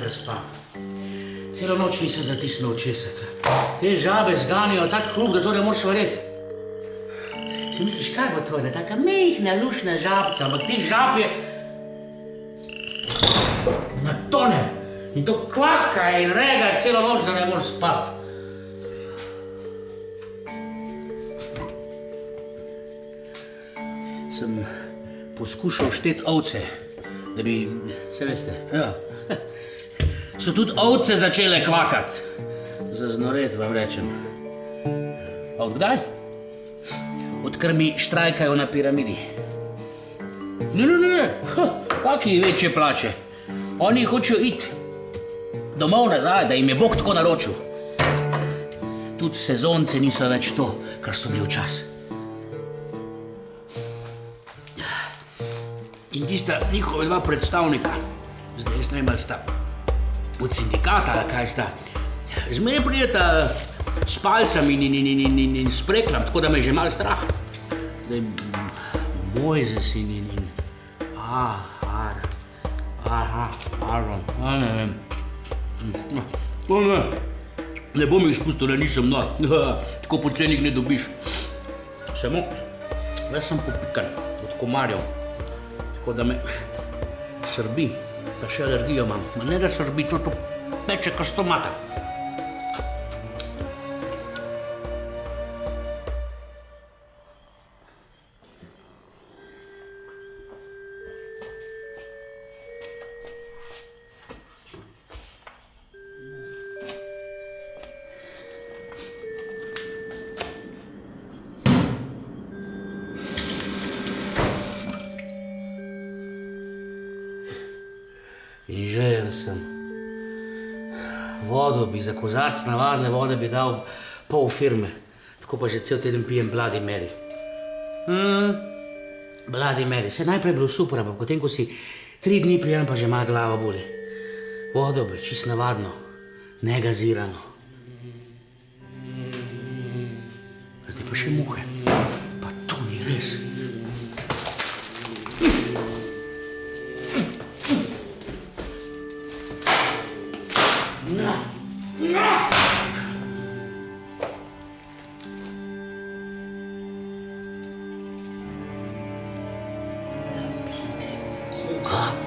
prespam. Celo noč mi se zatisne očesa. Te žabe zganijo tak hrup, da to ne moreš verjeti. Si misliš, kaj bo to, da je taka mehna, lušna žabca, ampak teh žab je na tone. In to kvaka in rega celo noč, da ne moreš spati. Sem poskušal šteti ovce, da bi, se veste, ja. So tudi ovce začele kvakati. Zaznoret vam rečem. A od kdaj? Odkar mi štrajkajo na piramidi. Ne, kaki večje plače. Oni hočejo iti domov nazaj, da jim je Bog tako naročil. Tudi sezonce niso več to, kar so bili včasih. In tista njihove dva predstavnika, zdaj jaz ne vem, ali sta od sindikata, ali kaj sta, zmeraj prideta s palcami in s preklam, tako da me je že malo strah. Zdaj, Mojzes in Aron, ne vem. Ne bom jih spustil, da nisem nor, tako poceni jih ne dobiš. Samo, jaz sem popikan od komarjev. Tako da me srbi, pa še alergijo imam. Ma ne da srbi, to peče kot stomata. In željen sem. Vodo bi za kozarc navadne vode bi dal pol firme. Tako pa že cel teden pijem Bloody Mary. Bloody Mary. Se najprej bilo super, ampak potem, ko si 3 dni pijem, pa že ima glava boli. Vodo bi, čisto navadno, negazirano. Zdaj pa še muhe. Pa to ni res. Kuga.